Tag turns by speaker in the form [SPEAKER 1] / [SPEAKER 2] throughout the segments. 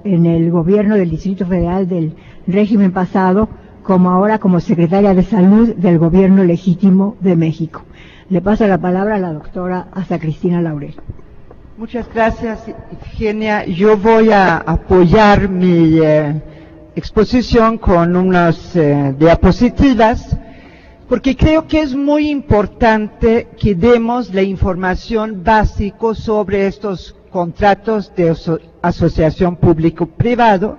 [SPEAKER 1] en el gobierno del Distrito Federal del régimen pasado, como ahora como secretaria de Salud del gobierno legítimo de México. Le paso la palabra a la doctora Asta Cristina Laurel.
[SPEAKER 2] Muchas gracias, Eugenia. Yo voy a apoyar mi exposición con unas diapositivas, porque creo que es muy importante que demos la información básica sobre estos contratos de asociación público-privado,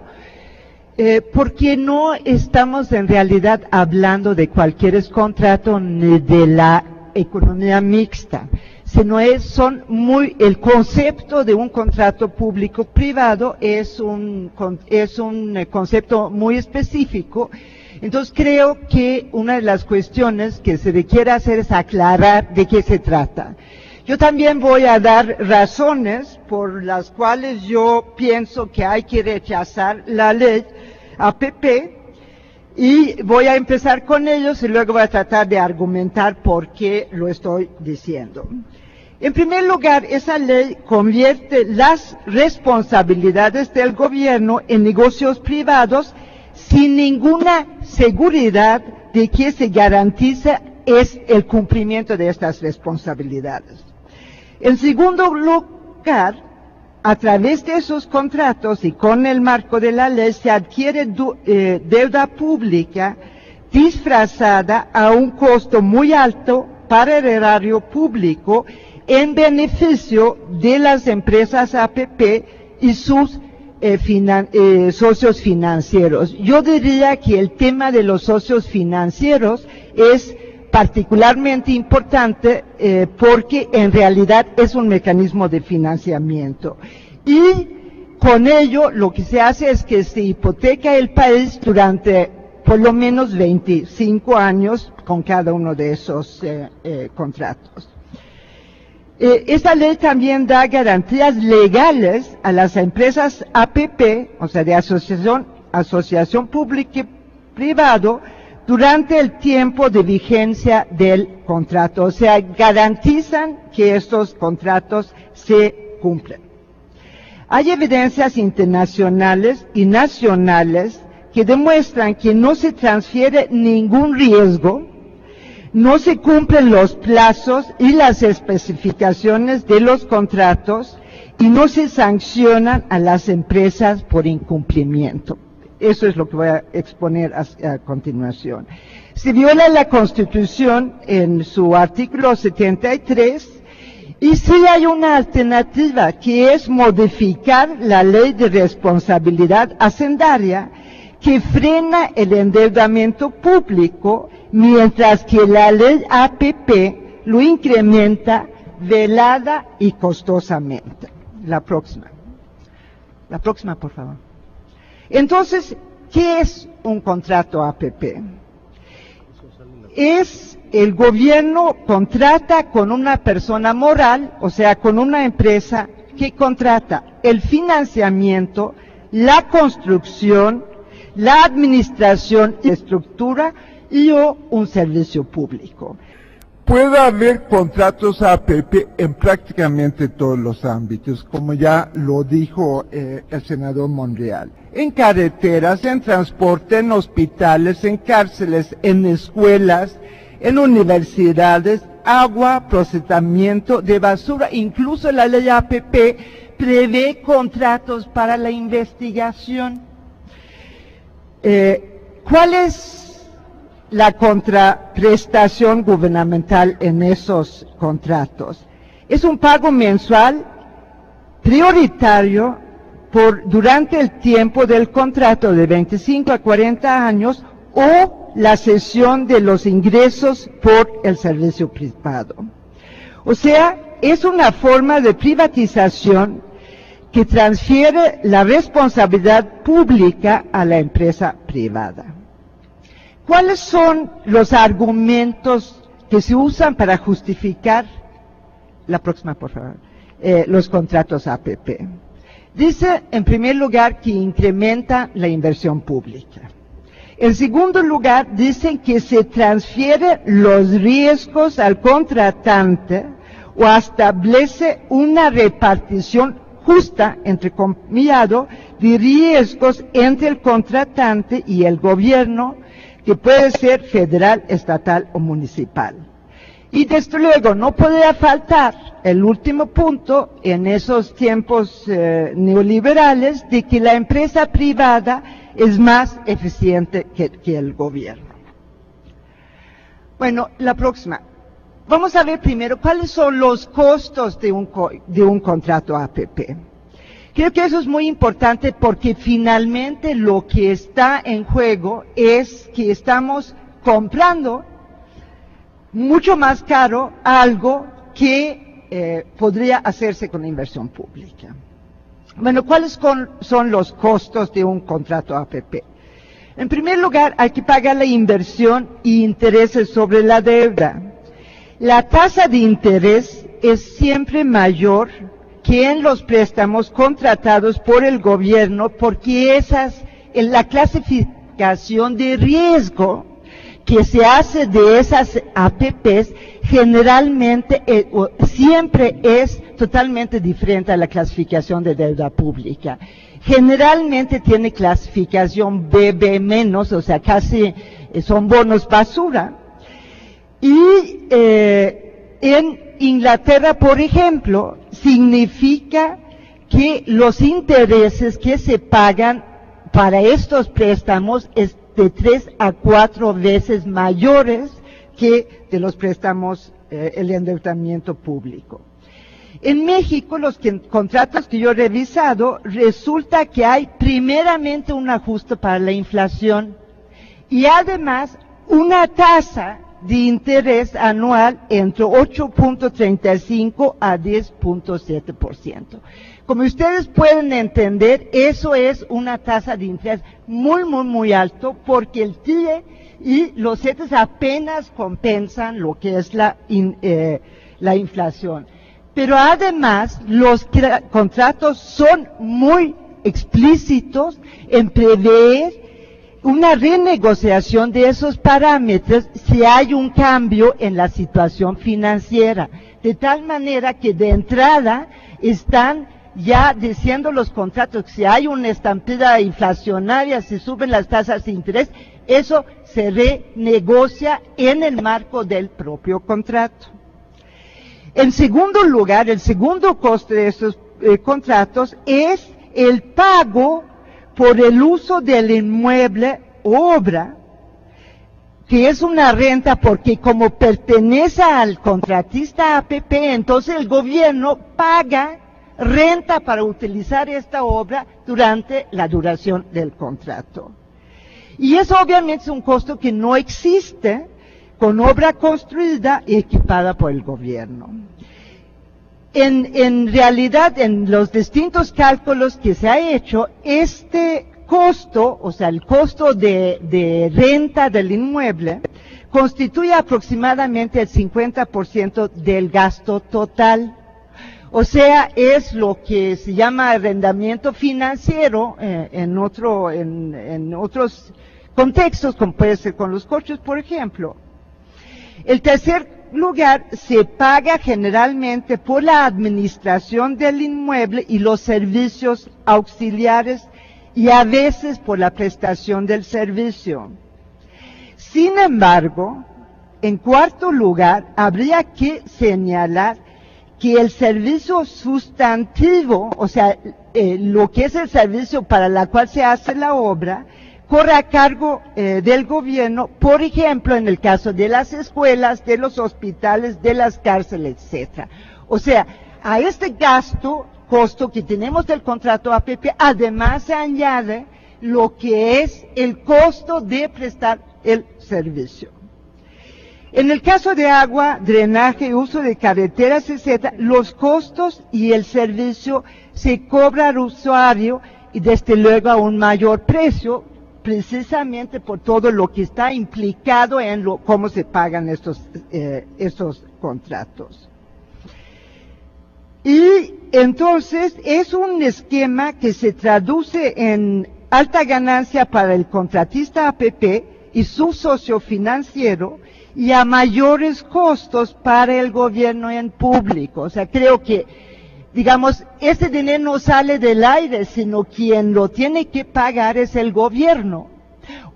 [SPEAKER 2] porque no estamos en realidad hablando de cualquier contrato ni de la economía mixta, sino el concepto de un contrato público-privado es un concepto muy específico. Entonces creo que una de las cuestiones que se requiere hacer es aclarar de qué se trata. Yo también voy a dar razones por las cuales yo pienso que hay que rechazar la ley APP, y voy a empezar con ellos y luego voy a tratar de argumentar por qué lo estoy diciendo. En primer lugar, esa ley convierte las responsabilidades del gobierno en negocios privados sin ninguna seguridad de que se garantiza el cumplimiento de estas responsabilidades. En segundo lugar, a través de esos contratos y con el marco de la ley se adquiere deuda pública disfrazada a un costo muy alto para el erario público en beneficio de las empresas APP y sus socios financieros. Yo diría que el tema de los socios financieros es particularmente importante porque en realidad es un mecanismo de financiamiento. Y con ello lo que se hace es que se hipoteca el país durante por lo menos 25 años con cada uno de esos contratos. Esta ley también da garantías legales a las empresas APP, o sea, de asociación pública y privado, durante el tiempo de vigencia del contrato, o sea, garantizan que estos contratos se cumplen. Hay evidencias internacionales y nacionales que demuestran que no se transfiere ningún riesgo, no se cumplen los plazos y las especificaciones de los contratos y no se sancionan a las empresas por incumplimiento. Eso es lo que voy a exponer a continuación. Se viola la Constitución en su artículo 73 y sí hay una alternativa que es modificar la Ley de Responsabilidad Hacendaria que frena el endeudamiento público, mientras que la ley APP lo incrementa velada y costosamente. La próxima, por favor. Entonces, ¿qué es un contrato APP? Es el gobierno contrata con una persona moral, o sea, con una empresa que contrata el financiamiento, la construcción, la administración y estructura y o un servicio público.
[SPEAKER 3] Puede haber contratos APP en prácticamente todos los ámbitos, como ya lo dijo el senador Monreal. En carreteras, en transporte, en hospitales, en cárceles, en escuelas, en universidades, agua, procesamiento de basura. Incluso la ley APP prevé contratos para la investigación. ¿Cuál es la contraprestación gubernamental en esos contratos? Es un pago mensual prioritario durante el tiempo del contrato de 25 a 40 años o la cesión de los ingresos por el servicio privado. O sea, es una forma de privatización que transfiere la responsabilidad pública a la empresa privada. ¿Cuáles son los argumentos que se usan para justificar, la próxima por favor, los contratos APP? Dice, en primer lugar, que incrementa la inversión pública. En segundo lugar, dicen que se transfiere los riesgos al contratante o establece una repartición justa, entrecomillado, de riesgos entre el contratante y el gobierno, que puede ser federal, estatal o municipal. Y desde luego no podría faltar el último punto en esos tiempos neoliberales de que la empresa privada es más eficiente que el gobierno. Bueno, la próxima. Vamos a ver primero cuáles son los costos de un contrato APP. Creo que eso es muy importante porque finalmente lo que está en juego es que estamos comprando mucho más caro algo que podría hacerse con la inversión pública. Bueno, ¿cuáles son los costos de un contrato APP? En primer lugar, hay que pagar la inversión y intereses sobre la deuda. La tasa de interés es siempre mayor que en los préstamos contratados por el gobierno porque la clasificación de riesgo que se hace de esas APPs generalmente siempre es totalmente diferente a la clasificación de deuda pública. Generalmente tiene clasificación BB-, o sea, casi son bonos basura. Y en Inglaterra, por ejemplo, significa que los intereses que se pagan para estos préstamos es de 3 a 4 veces mayores que de los préstamos, el endeudamiento público. En México, los contratos que yo he revisado, resulta que hay primeramente un ajuste para la inflación y además una tasa de interés anual entre 8.35 a 10.7%. Como ustedes pueden entender, eso es una tasa de interés muy alto porque el TIE y los CETES apenas compensan lo que es la inflación. Pero además, los contratos son muy explícitos en prever una renegociación de esos parámetros si hay un cambio en la situación financiera, de tal manera que de entrada están ya diciendo los contratos que si hay una estampida inflacionaria, si suben las tasas de interés, eso se renegocia en el marco del propio contrato. En segundo lugar, el segundo coste de estos contratos es el pago por el uso del inmueble obra, que es una renta porque como pertenece al contratista APP, entonces el gobierno paga renta para utilizar esta obra durante la duración del contrato. Y eso obviamente es un costo que no existe con obra construida y equipada por el gobierno. En realidad, en los distintos cálculos que se ha hecho, este costo, o sea, el costo de renta del inmueble, constituye aproximadamente el 50% del gasto total. O sea, es lo que se llama arrendamiento financiero en otros contextos, como puede ser con los coches, por ejemplo. El tercer lugar se paga generalmente por la administración del inmueble y los servicios auxiliares y a veces por la prestación del servicio. Sin embargo, en cuarto lugar, habría que señalar que el servicio sustantivo, o sea, lo que es el servicio para la cual se hace la obra, corre a cargo del gobierno, por ejemplo, en el caso de las escuelas, de los hospitales, de las cárceles, etc. O sea, a este costo que tenemos del contrato APP, además se añade lo que es el costo de prestar el servicio. En el caso de agua, drenaje, uso de carreteras, etc., los costos y el servicio se cobra al usuario y desde luego a un mayor precio, precisamente por todo lo que está implicado en cómo se pagan estos contratos. Y entonces es un esquema que se traduce en alta ganancia para el contratista APP y su socio financiero y a mayores costos para el gobierno en público. O sea, creo que digamos, ese dinero no sale del aire, sino quien lo tiene que pagar es el gobierno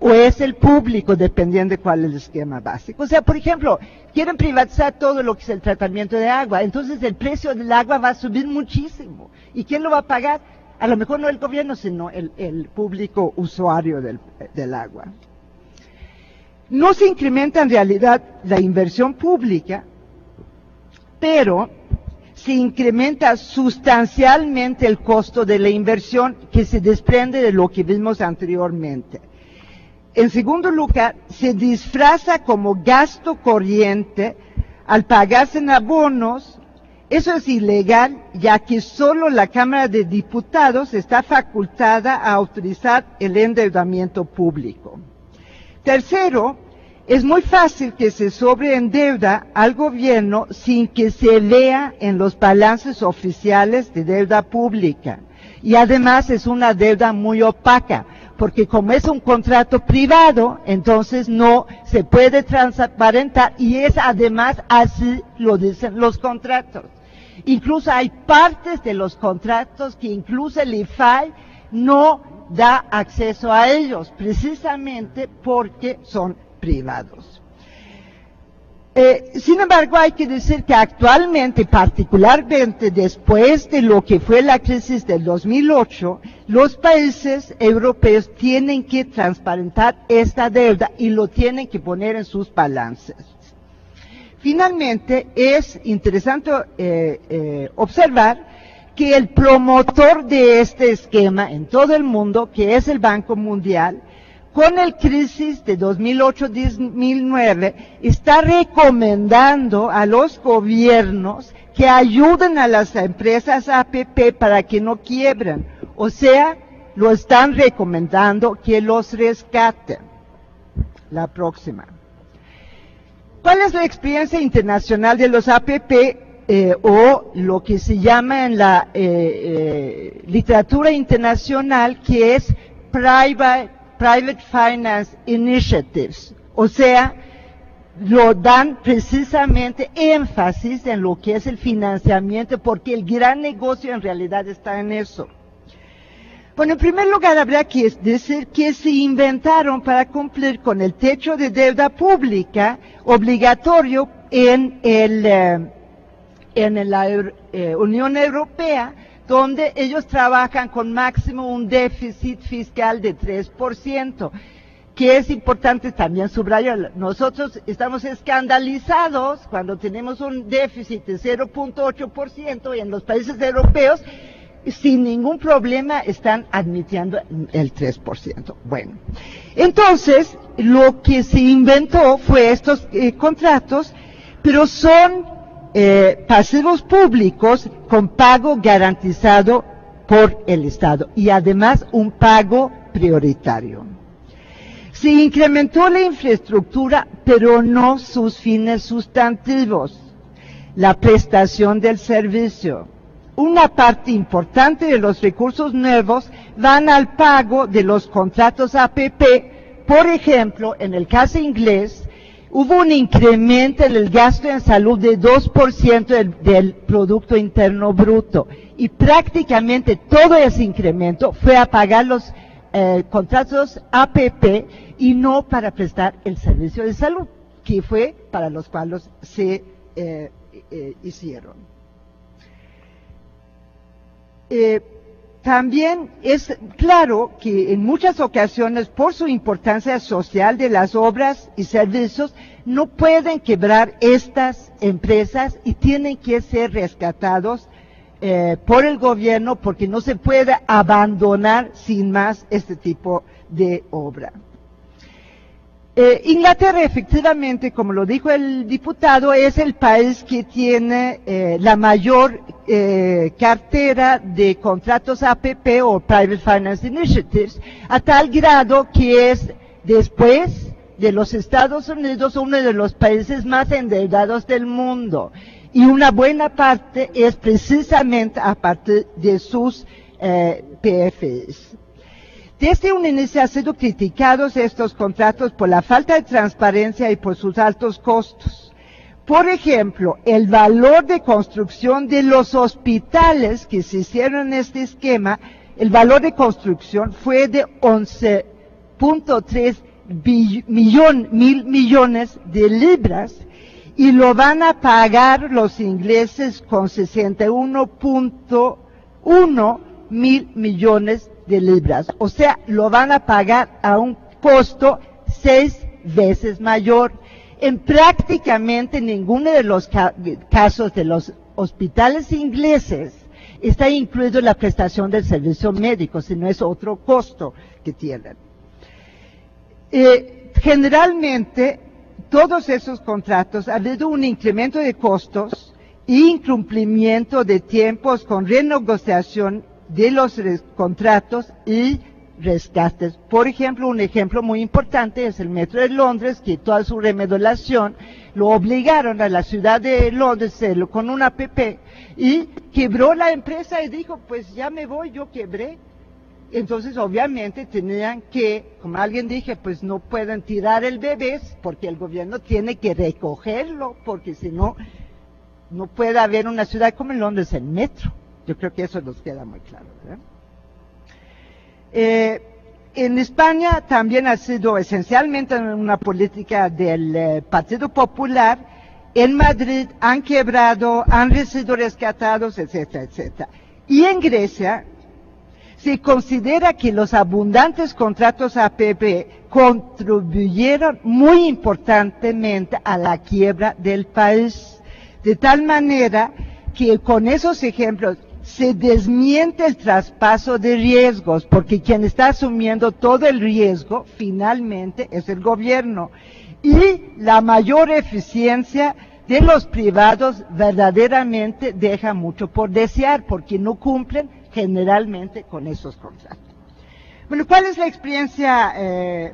[SPEAKER 3] o es el público, dependiendo de cuál es el esquema básico. O sea, por ejemplo, quieren privatizar todo lo que es el tratamiento de agua, entonces el precio del agua va a subir muchísimo. ¿Y quién lo va a pagar? A lo mejor no el gobierno, sino el público usuario del agua. No se incrementa en realidad la inversión pública, pero se incrementa sustancialmente el costo de la inversión que se desprende de lo que vimos anteriormente. En segundo lugar, se disfraza como gasto corriente al pagarse en abonos. Eso es ilegal, ya que solo la Cámara de Diputados está facultada a autorizar el endeudamiento público. Tercero, es muy fácil que se sobreendeuda al gobierno sin que se vea en los balances oficiales de deuda pública. Y además es una deuda muy opaca, porque como es un contrato privado, entonces no se puede transparentar y es además así lo dicen los contratos. Incluso hay partes de los contratos que incluso el IFAI no da acceso a ellos, precisamente porque son privados. Sin embargo, hay que decir que actualmente, particularmente después de lo que fue la crisis del 2008, los países europeos tienen que transparentar esta deuda y lo tienen que poner en sus balances. Finalmente, es interesante observar que el promotor de este esquema en todo el mundo, que es el Banco Mundial, con el crisis de 2008-2009, está recomendando a los gobiernos que ayuden a las empresas APP para que no quiebren. O sea, lo están recomendando que los rescaten. La próxima. ¿Cuál es la experiencia internacional de los APP o lo que se llama en la literatura internacional que es Private Finance Initiatives? O sea, lo dan precisamente énfasis en lo que es el financiamiento, porque el gran negocio en realidad está en eso. Bueno, en primer lugar habría que decir que se inventaron para cumplir con el techo de deuda pública obligatorio en la Unión Europea, donde ellos trabajan con máximo un déficit fiscal de 3%, que es importante también subrayar. Nosotros estamos escandalizados cuando tenemos un déficit de 0.8% y en los países europeos sin ningún problema están admitiendo el 3%. Bueno, entonces lo que se inventó fue estos contratos, pero son pasivos públicos con pago garantizado por el Estado y además un pago prioritario. Se incrementó la infraestructura, pero no sus fines sustantivos, la prestación del servicio. Una parte importante de los recursos nuevos van al pago de los contratos APP. Por ejemplo, en el caso inglés, hubo un incremento en el gasto en salud de 2% del Producto Interno Bruto y prácticamente todo ese incremento fue a pagar los contratos APP y no para prestar el servicio de salud, que fue para los cuales se hicieron. También es claro que en muchas ocasiones, por su importancia social de las obras y servicios, no pueden quebrar estas empresas y tienen que ser rescatados por el gobierno, porque no se puede abandonar sin más este tipo de obra. Inglaterra, efectivamente, como lo dijo el diputado, es el país que tiene la mayor cartera de contratos APP o Private Finance Initiatives, a tal grado que es, después de los Estados Unidos, uno de los países más endeudados del mundo. Y una buena parte es precisamente a partir de sus PFIs. Desde un inicio han sido criticados estos contratos por la falta de transparencia y por sus altos costos. Por ejemplo, el valor de construcción de los hospitales que se hicieron en este esquema, el valor de construcción fue de 11.3 mil millones de libras, y lo van a pagar los ingleses con 61.1 mil millones de libras. O sea, lo van a pagar a un costo 6 veces mayor. En prácticamente ninguno de los casos de los hospitales ingleses está incluido la prestación del servicio médico, sino es otro costo que tienen. Generalmente, todos esos contratos ha habido un incremento de costos e incumplimiento de tiempos con renegociación de los contratos y rescates. Por ejemplo, un ejemplo muy importante es el Metro de Londres, que toda su remodelación lo obligaron a la ciudad de Londres a hacerlo con una APP, y quebró la empresa y dijo, pues ya me voy, yo quebré. Entonces, obviamente, tenían que, como alguien dije, pues no pueden tirar el bebé, porque el gobierno tiene que recogerlo, porque si no, no puede haber una ciudad como Londres en metro. Yo creo que eso nos queda muy claro, ¿verdad? En España también ha sido esencialmente una política del Partido Popular. En Madrid han quebrado, han sido rescatados, etcétera, etcétera. Y en Grecia se considera que los abundantes contratos APP contribuyeron muy importantemente a la quiebra del país, de tal manera que con esos ejemplos se desmiente el traspaso de riesgos, porque quien está asumiendo todo el riesgo finalmente es el gobierno, y la mayor eficiencia de los privados verdaderamente deja mucho por desear, porque no cumplen generalmente con esos contratos. Bueno, ¿cuál es la experiencia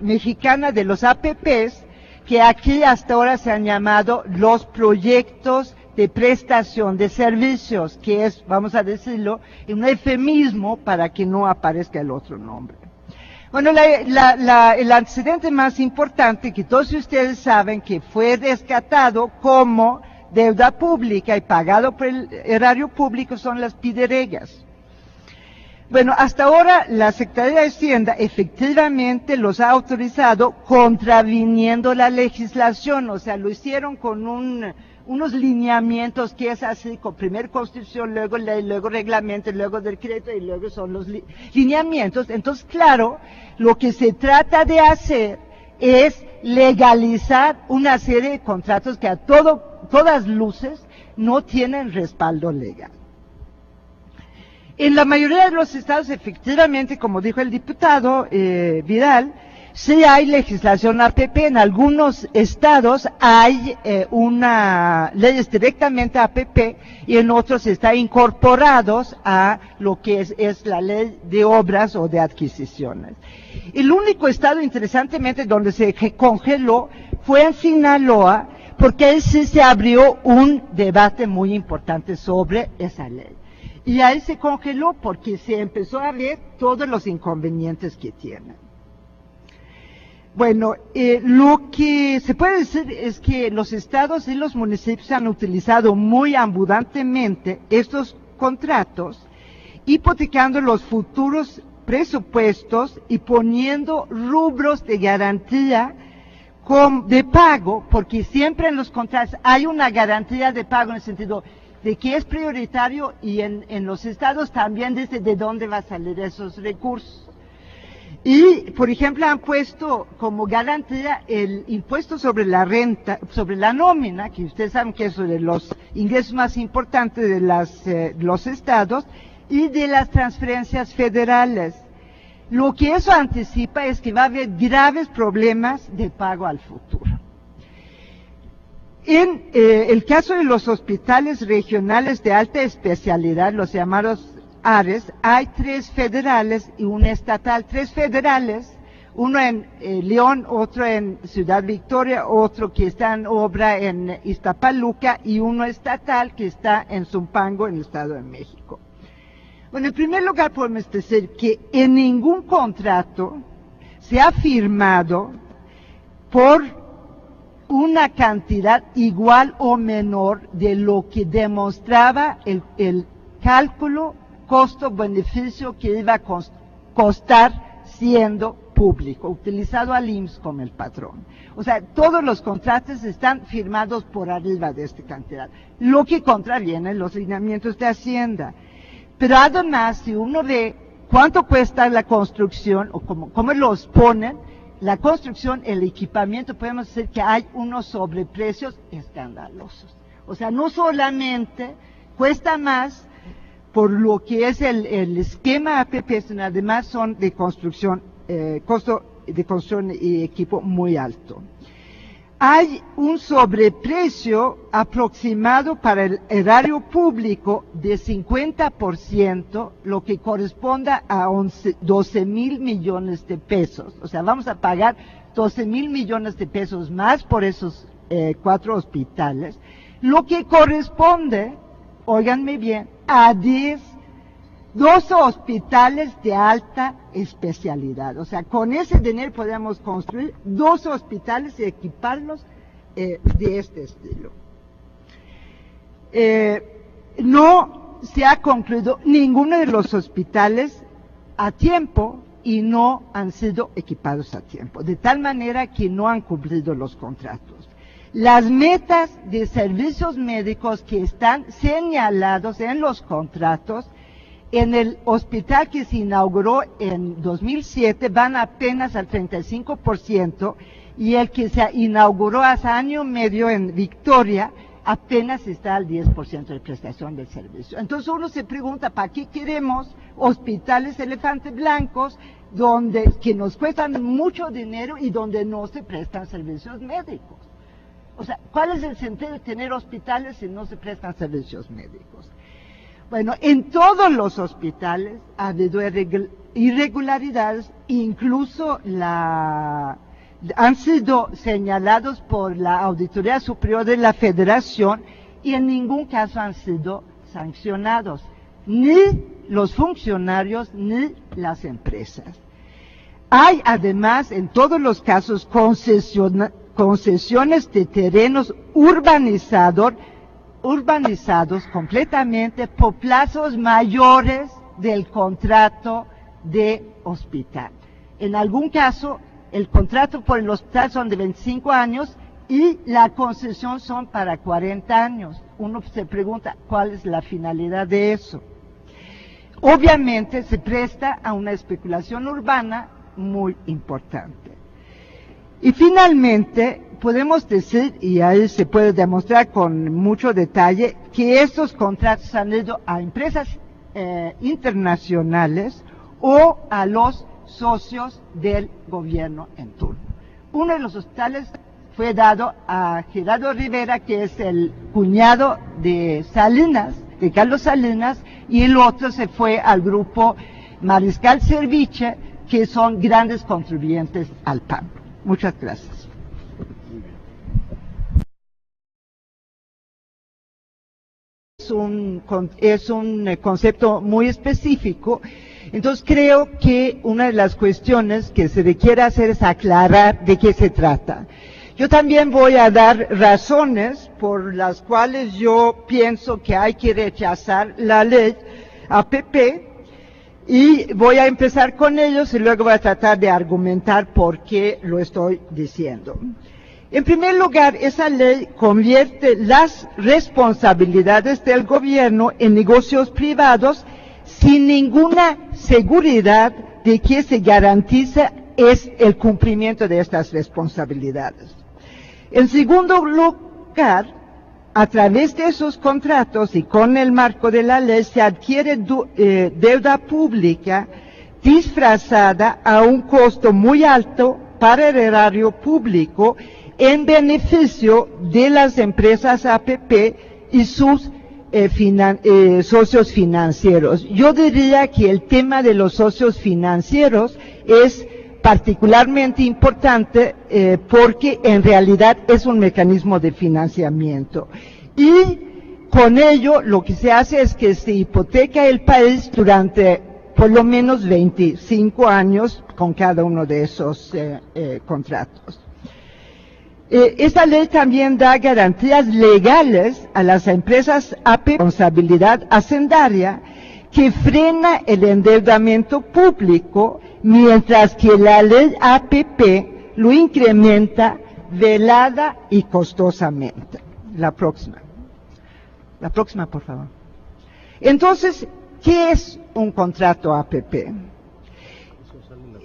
[SPEAKER 3] mexicana de los APPs? Que aquí hasta ahora se han llamado los proyectos de prestación de servicios, que es, vamos a decirlo, un eufemismo para que no aparezca el otro nombre. Bueno, el antecedente más importante, que todos ustedes saben que fue rescatado como deuda pública y pagado por el erario público, son las pideregas. Bueno, hasta ahora la Secretaría de Hacienda efectivamente los ha autorizado contraviniendo la legislación, o sea, lo hicieron con unos lineamientos que es así, con primero Constitución, luego ley, luego reglamento, luego decreto y luego son los lineamientos. Entonces, claro, lo que se trata de hacer es legalizar una serie de contratos que a todas luces no tienen respaldo legal. En la mayoría de los estados, efectivamente, como dijo el diputado Vidal, sí hay legislación APP. En algunos estados hay leyes directamente APP, y en otros están incorporados a lo que es la ley de obras o de adquisiciones. El único estado, interesantemente, donde se congeló fue en Sinaloa, porque ahí sí se abrió un debate muy importante sobre esa ley. Y ahí se congeló porque se empezó a ver todos los inconvenientes que tienen. Bueno, lo que se puede decir es que los estados y los municipios han utilizado muy abundantemente estos contratos, hipotecando los futuros presupuestos y poniendo rubros de garantía de pago, porque siempre en los contratos hay una garantía de pago en el sentido de que es prioritario, y en los estados también dice de dónde va a salir esos recursos. Y, por ejemplo, han puesto como garantía el impuesto sobre la renta, sobre la nómina, que ustedes saben que es uno de los ingresos más importantes de los estados, y de las transferencias federales. Lo que eso anticipa es que va a haber graves problemas de pago al futuro. En el caso de los hospitales regionales de alta especialidad, los llamados ARES, hay 3 federales y un estatal. 3 federales, uno en León, otro en Ciudad Victoria, otro que está en obra en Iztapaluca, y uno estatal que está en Zumpango, en el Estado de México. Bueno, en primer lugar podemos decir que en ningún contrato se ha firmado por una cantidad igual o menor de lo que demostraba el cálculo costo-beneficio que iba a costar siendo público, utilizado al IMSS como el patrón. O sea, todos los contratos están firmados por arriba de esta cantidad, lo que contraviene los lineamientos de Hacienda. Pero además, si uno ve cuánto cuesta la construcción, o cómo los ponen, la construcción, el equipamiento, podemos decir que hay unos sobreprecios escandalosos. O sea, no solamente cuesta más por lo que es el esquema APP, sino además son de construcción, costo de construcción y equipo muy alto. Hay un sobreprecio aproximado para el erario público de 50%, lo que corresponda a 12 mil millones de pesos. O sea, vamos a pagar 12 mil millones de pesos más por esos 4 hospitales, lo que corresponde, óiganme bien, a 12 hospitales de alta especialidad. O sea, con ese dinero podemos construir 12 hospitales y equiparlos de este estilo. No se ha concluido ninguno de los hospitales a tiempo y no han sido equipados a tiempo, de tal manera que no han cumplido los contratos. Las metas de servicios médicos que están señalados en los contratos, en el hospital que se inauguró en 2007 van apenas al 35% y el que se inauguró hace año y medio en Victoria apenas está al 10% de prestación del servicio. Entonces uno se pregunta, ¿para qué queremos hospitales elefantes blancos que nos cuestan mucho dinero y donde no se prestan servicios médicos? O sea, ¿cuál es el sentido de tener hospitales si no se prestan servicios médicos? Bueno, en todos los hospitales ha habido irregularidades, incluso han sido señalados por la Auditoría Superior de la Federación y en ningún caso han sido sancionados, ni los funcionarios ni las empresas. Hay además en todos los casos concesiones de terrenos urbanizados completamente por plazos mayores del contrato de hospital. En algún caso, el contrato por el hospital son de 25 años y la concesión son para 40 años. Uno se pregunta, ¿cuál es la finalidad de eso? Obviamente se presta a una especulación urbana muy importante. Y finalmente, podemos decir, y ahí se puede demostrar con mucho detalle, que estos contratos han ido a empresas internacionales o a los socios del gobierno en turno. Uno de los hospitales fue dado a Gerardo Rivera, que es el cuñado de Salinas, de Carlos Salinas, y el otro se fue al grupo Mariscal Serviche, que son grandes contribuyentes al PAN. Muchas gracias. Es un concepto muy específico, entonces creo que una de las cuestiones que se requiere hacer es aclarar de qué se trata. Yo también voy a dar razones por las cuales yo pienso que hay que rechazar la ley APP, y voy a empezar con ellos y luego voy a tratar de argumentar por qué lo estoy diciendo. En primer lugar, esa ley convierte las responsabilidades del gobierno en negocios privados sin ninguna seguridad de que se garantice el cumplimiento de estas responsabilidades. En segundo lugar, a través de esos contratos y con el marco de la ley se adquiere deuda pública disfrazada a un costo muy alto para el erario público en beneficio de las empresas APP y sus socios financieros. Yo diría que el tema de los socios financieros es particularmente importante porque en realidad es un mecanismo de financiamiento. Y con ello lo que se hace es que se hipoteca el país durante por lo menos 25 años con cada uno de esos contratos. Esta ley también da garantías legales a las empresas APP, responsabilidad hacendaria, que frena el endeudamiento público, mientras que la ley APP lo incrementa velada y costosamente. La próxima, por favor. Entonces, ¿qué es un contrato APP?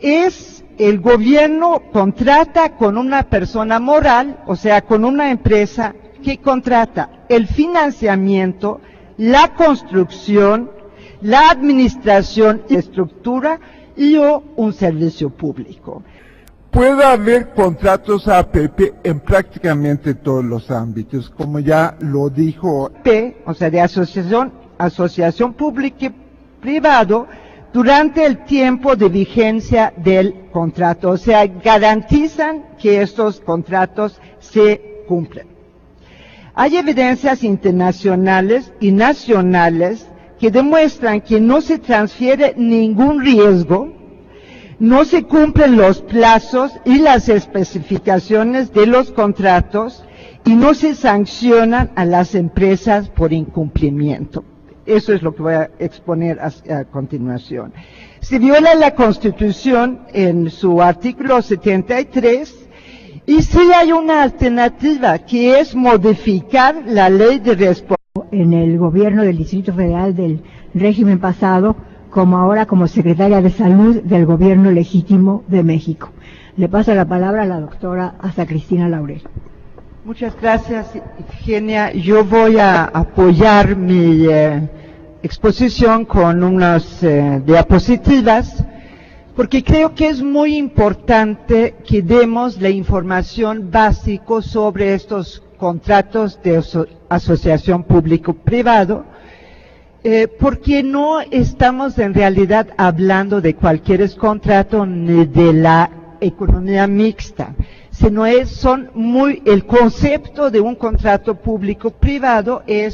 [SPEAKER 3] Es el gobierno contrata con una persona moral, o sea, con una empresa que contrata el financiamiento, la construcción, la administración y estructura y o un servicio público.
[SPEAKER 4] Puede haber contratos APP en prácticamente todos los ámbitos, como ya lo dijo.
[SPEAKER 3] O sea, de asociación pública y privado, durante el tiempo de vigencia del contrato, o sea, garantizan que estos contratos se cumplen. Hay evidencias internacionales y nacionales que demuestran que no se transfiere ningún riesgo, no se cumplen los plazos y las especificaciones de los contratos y no se sancionan a las empresas por incumplimiento. Eso es lo que voy a exponer a continuación. Se viola la Constitución en su artículo 73 y sí hay una alternativa, que es modificar la ley de responsabilidad.
[SPEAKER 1] En el gobierno del Distrito Federal del régimen pasado, como ahora como secretaria de Salud del Gobierno Legítimo de México. Le paso la palabra a la doctora Asa Cristina Laurel.
[SPEAKER 2] Muchas gracias, Ifigenia. Yo voy a apoyar mi exposición con unas diapositivas, porque creo que es muy importante que demos la información básica sobre estos contratos de asociación público-privado, porque no estamos en realidad hablando de cualquier contrato ni de la economía mixta, sino el concepto de un contrato público-privado es